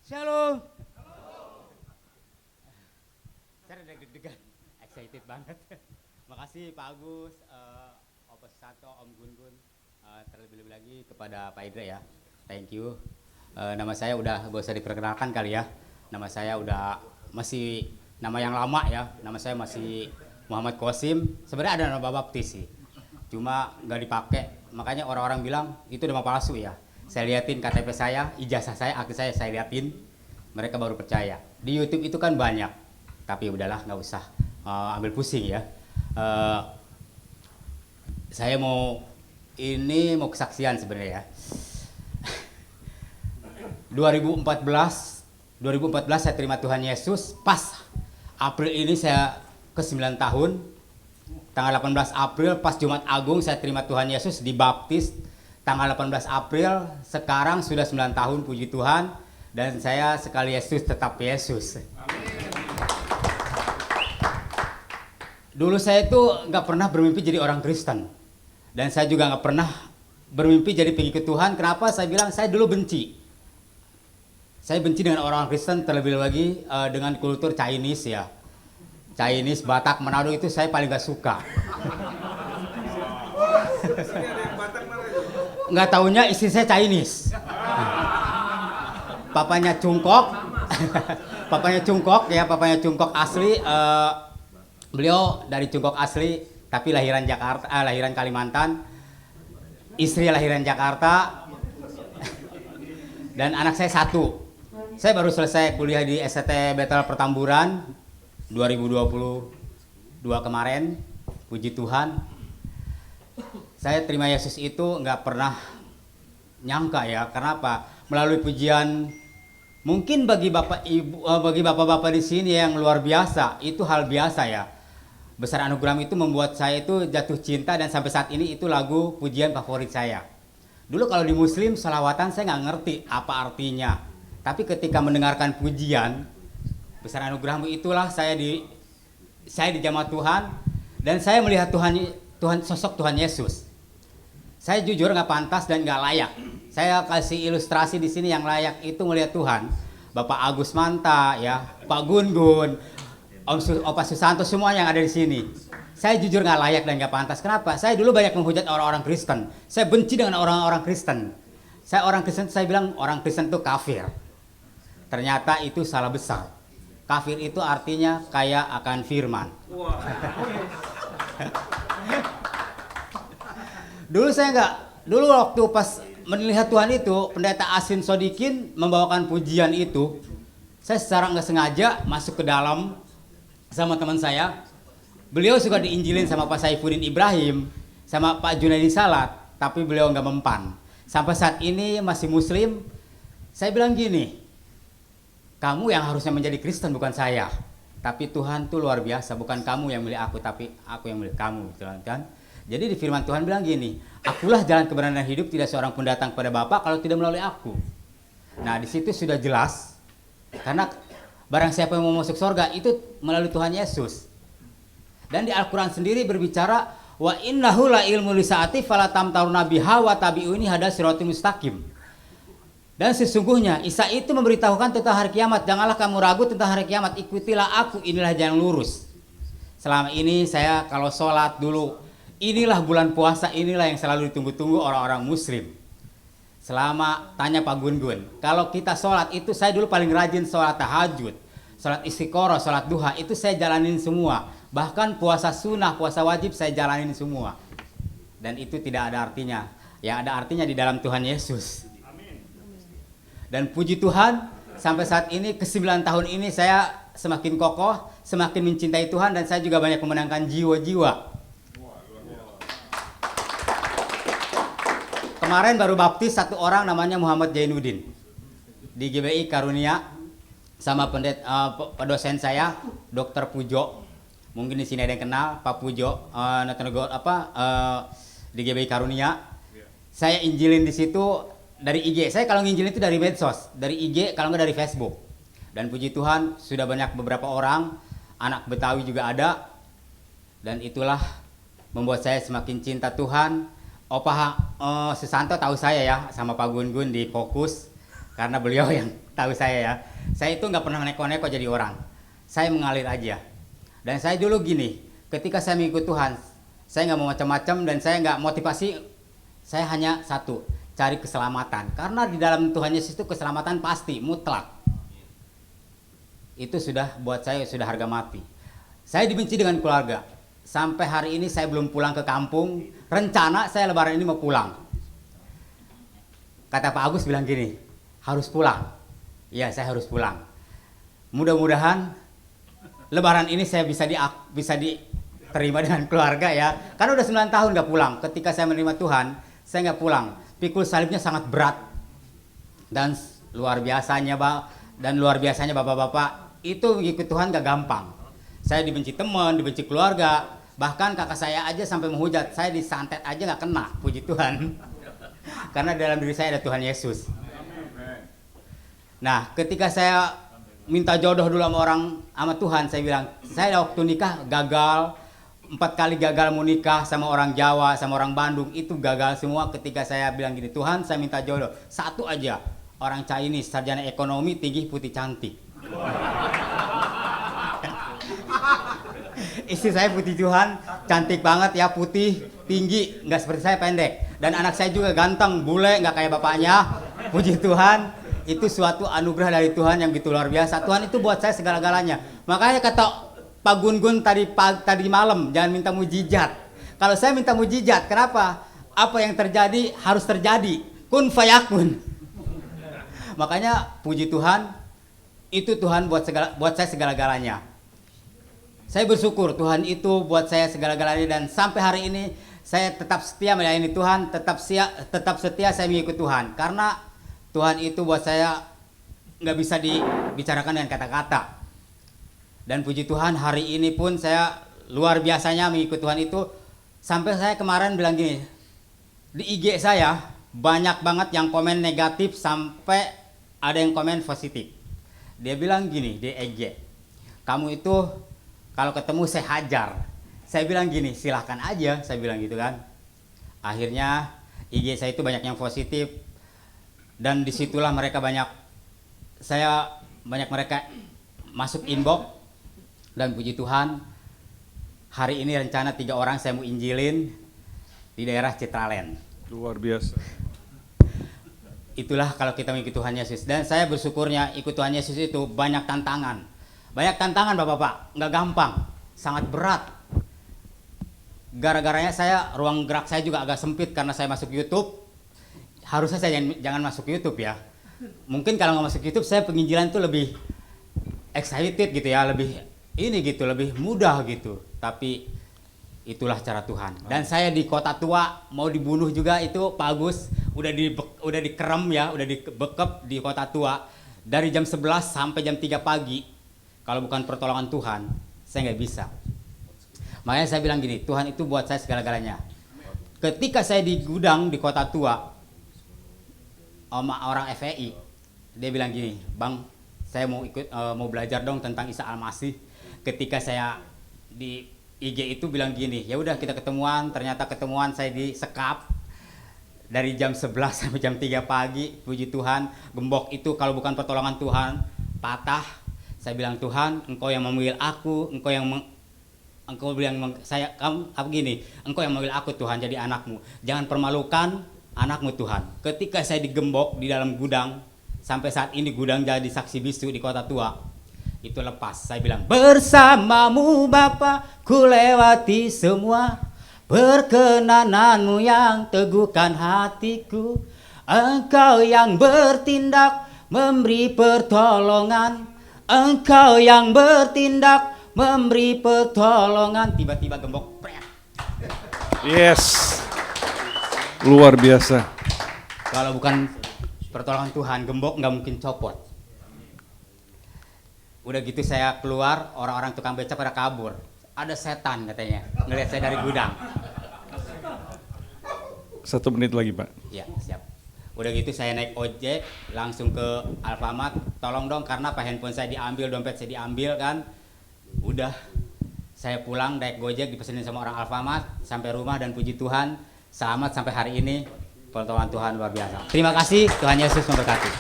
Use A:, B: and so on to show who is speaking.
A: Shalom. Saya udah deg-degan, excited banget. Makasih Pak Agus, Opa Susanto, Om Gun-Gun, terlebih-lebih lagi kepada Pak Idra ya. Thank you. Nama saya udah gak usah diperkenalkan kali ya. Nama saya udah masih nama yang lama ya. Nama saya masih Muhammad Qasim. Sebenarnya ada nama baptis sih, cuma nggak dipakai. Makanya orang-orang bilang itu nama palsu ya. Saya liatin KTP saya, ijazah saya, akte saya liatin, mereka baru percaya. Di YouTube itu kan banyak, tapi udahlah nggak usah ambil pusing ya. Saya mau kesaksian sebenarnya ya. 2014 saya terima Tuhan Yesus, pas April ini saya ke 9 tahun. Tanggal 18 April pas Jumat Agung saya terima Tuhan Yesus, dibaptis tanggal 18 April. Sekarang sudah 9 tahun, puji Tuhan. Dan saya sekali Yesus tetap Yesus. Dulu saya itu nggak pernah bermimpi jadi orang Kristen. Dan saya juga nggak pernah bermimpi jadi pengikut Tuhan. Kenapa? Saya bilang saya dulu benci. Saya benci dengan orang Kristen, terlebih lagi dengan kultur Chinese ya. Chinese, Batak, Manado itu saya paling gak suka. Nggak taunya istri saya Chinese. Papanya Cungkok. Papanya Cungkok asli. Beliau dari Cungkok asli, tapi lahiran Jakarta, lahiran Kalimantan. Istri lahiran Jakarta. Dan anak saya satu. Saya baru selesai kuliah di STT Betel Pertamburan 2022 kemarin, puji Tuhan. Saya terima Yesus itu nggak pernah nyangka ya. Kenapa? Melalui pujian, mungkin bagi bapak ibu, bagi bapak-bapak di sini yang luar biasa, itu hal biasa ya. Besar Anugerah itu membuat saya itu jatuh cinta, dan sampai saat ini itu lagu pujian favorit saya. Dulu kalau di Muslim selawatan saya nggak ngerti apa artinya, tapi ketika mendengarkan pujian Besar Anugerahmu itulah saya dijamah Tuhan, dan saya melihat sosok Tuhan Yesus. Saya jujur nggak pantas dan nggak layak. Saya kasih ilustrasi di sini, yang layak itu melihat Tuhan. Bapak Agus Manta ya, Pak Gun-Gun, Opa Susanto, semua yang ada di sini. Saya jujur nggak layak dan nggak pantas. Kenapa? Saya dulu banyak menghujat orang-orang Kristen. Saya benci dengan orang-orang Kristen. Saya bilang orang Kristen itu kafir. Ternyata itu salah besar. Kafir itu artinya kaya akan firman. Dulu waktu pas melihat Tuhan itu, pendeta Asin Sodikin membawakan pujian itu, saya secara nggak sengaja masuk ke dalam sama teman saya. Beliau suka diinjilin sama Pak Saifuddin Ibrahim, sama Pak Junaidi Salat, tapi beliau nggak mempan. Sampai saat ini masih Muslim. Saya bilang gini, kamu yang harusnya menjadi Kristen, bukan saya. Tapi Tuhan tuh luar biasa, bukan kamu yang milih aku, tapi aku yang milih kamu, kan? Jadi di firman Tuhan bilang gini, akulah jalan kebenaran dan hidup, tidak seorang pun datang kepada Bapa kalau tidak melalui aku. Nah di situ sudah jelas, karena barang siapa yang mau masuk surga itu melalui Tuhan Yesus. Dan di Al-Quran sendiri berbicara, wa innahu la ilmu lisaati fala tamtaruna biha wa tabi'uni hada siratal mustaqim. Dan sesungguhnya Isa itu memberitahukan tentang hari kiamat. Janganlah kamu ragu tentang hari kiamat, ikutilah aku, inilah jalan lurus. Selama ini saya kalau sholat dulu, inilah bulan puasa, inilah yang selalu ditunggu-tunggu orang-orang Muslim. Selama tanya Pak Gun-Gun, kalau kita sholat itu, saya dulu paling rajin sholat tahajud, sholat istiqoroh, sholat duha, itu saya jalanin semua. Bahkan puasa sunnah, puasa wajib saya jalanin semua. Dan itu tidak ada artinya. Yang ada artinya di dalam Tuhan Yesus. Dan puji Tuhan, sampai saat ini ke 9 tahun ini saya semakin kokoh, semakin mencintai Tuhan, dan saya juga banyak memenangkan jiwa-jiwa. Kemarin baru baptis satu orang namanya Muhammad Jainuddin di GBI Karunia, sama dosen saya Dr. Pujo. Mungkin di sini ada yang kenal Pak Pujo, di GBI Karunia. Saya injilin di situ dari IG. Saya kalau nginjilin itu dari medsos, dari IG, kalau nggak dari Facebook. Dan puji Tuhan sudah banyak beberapa orang, anak Betawi juga ada. Dan itulah membuat saya semakin cinta Tuhan. Opa Susanto tahu saya ya, sama Pak Gun-Gun di Fokus, karena beliau yang tahu saya ya. Saya itu nggak pernah neko-neko jadi orang. Saya mengalir aja. Dan saya dulu gini, ketika saya mengikut Tuhan, saya nggak mau macam-macam dan saya nggak motivasi. Saya hanya satu, cari keselamatan. Karena di dalam Tuhan Yesus itu keselamatan pasti, mutlak. Itu sudah buat saya sudah harga mati. Saya dibenci dengan keluarga. Sampai hari ini saya belum pulang ke kampung. Rencana saya lebaran ini mau pulang. Kata Pak Agus bilang gini, harus pulang. Ya, saya harus pulang. Mudah-mudahan lebaran ini saya bisa diterima dengan keluarga ya. Karena udah 9 tahun gak pulang. Ketika saya menerima Tuhan, saya gak pulang. Pikul salibnya sangat berat. Dan luar biasanya bapak-bapak, itu mengikut Tuhan gak gampang. Saya dibenci teman, dibenci keluarga. Bahkan kakak saya aja sampai menghujat. Saya disantet aja gak kena, puji Tuhan. Karena dalam diri saya ada Tuhan Yesus. Nah, ketika saya minta jodoh dulu sama Tuhan, saya bilang, saya waktu nikah gagal, 4 kali gagal mau nikah sama orang Jawa, sama orang Bandung, itu gagal semua. Ketika saya bilang gini, Tuhan saya minta jodoh, satu aja, orang Chinese, sarjana ekonomi, tinggi, putih, cantik. Istri saya putih Tuhan, cantik banget ya, putih, tinggi, nggak seperti saya pendek. Dan anak saya juga ganteng, bule, nggak kayak bapaknya. Puji Tuhan, itu suatu anugerah dari Tuhan yang begitu luar biasa. Tuhan itu buat saya segala-galanya. Makanya kata Pak Gun-Gun tadi malam, jangan minta mujizat. Kalau saya minta mujizat, kenapa? Apa yang terjadi harus terjadi. Kun fayakun. Makanya puji Tuhan, itu Tuhan buat saya segala-galanya. Saya bersyukur Tuhan itu buat saya segala-galanya, dan sampai hari ini saya tetap setia melayani Tuhan, tetap setia saya mengikut Tuhan. Karena Tuhan itu buat saya nggak bisa dibicarakan dengan kata-kata. Dan puji Tuhan hari ini pun saya luar biasanya mengikut Tuhan itu. Sampai saya kemarin bilang gini, di IG saya banyak banget yang komen negatif sampai ada yang komen positif. Dia bilang gini di IG, kamu itu kalau ketemu saya hajar. Saya bilang gini, silahkan aja, saya bilang gitu kan. Akhirnya IG saya itu banyak yang positif, dan disitulah mereka banyak mereka masuk inbox. Dan puji Tuhan, hari ini rencana 3 orang saya mau injilin di daerah Citraland.
B: Luar biasa.
A: Itulah kalau kita mengikuti Tuhan Yesus. Dan saya bersyukurnya ikut Tuhan Yesus itu banyak tantangan. Banyak tantangan bapak-bapak, nggak gampang, sangat berat. Gara-garanya ruang gerak saya juga agak sempit karena saya masuk YouTube. Harusnya saya jangan masuk YouTube ya. Mungkin kalau nggak masuk YouTube saya penginjilan itu lebih excited gitu ya, lebih mudah gitu. Tapi itulah cara Tuhan. Dan saya di Kota Tua mau dibunuh juga itu Pak Agus udah dikerem ya, udah dibekep di Kota Tua dari jam 11 sampai jam 3 pagi. Kalau bukan pertolongan Tuhan, saya nggak bisa. Makanya saya bilang gini, Tuhan itu buat saya segala-galanya. Ketika saya di gudang di Kota Tua sama orang FEI, dia bilang gini, Bang, saya mau belajar dong tentang Isa Al-Masih. Ketika saya di IG itu bilang gini, ya udah kita ketemuan. Ternyata ketemuan saya di Sekap dari jam 11 sampai jam 3 pagi. Puji Tuhan, gembok itu kalau bukan pertolongan Tuhan patah. Saya bilang, Tuhan, Engkau yang memanggil aku, Engkau yang memanggil aku Tuhan jadi anakmu. Jangan permalukan anakmu Tuhan. Ketika saya digembok di dalam gudang, sampai saat ini gudang jadi saksi bisu di Kota Tua, itu lepas. Saya bilang, bersamamu Bapa ku lewati semua, perkenananmu yang teguhkan hatiku. Engkau yang bertindak memberi pertolongan, Engkau yang bertindak memberi pertolongan. Tiba-tiba gembok pret.
B: Yes. Luar biasa.
A: Kalau bukan pertolongan Tuhan, gembok nggak mungkin copot. Udah gitu saya keluar, orang-orang tukang beca pada kabur. Ada setan katanya, ngelihat saya dari gudang.
B: 1 menit lagi Pak.
A: Ya, siap. Udah gitu saya naik ojek langsung ke Alfamart. Tolong dong karena handphone saya diambil, dompet saya diambil kan. Udah saya pulang naik Gojek dipesenin sama orang Alfamart sampai rumah, dan puji Tuhan selamat sampai hari ini. Pertolongan Tuhan luar biasa. Terima kasih, Tuhan Yesus memberkati.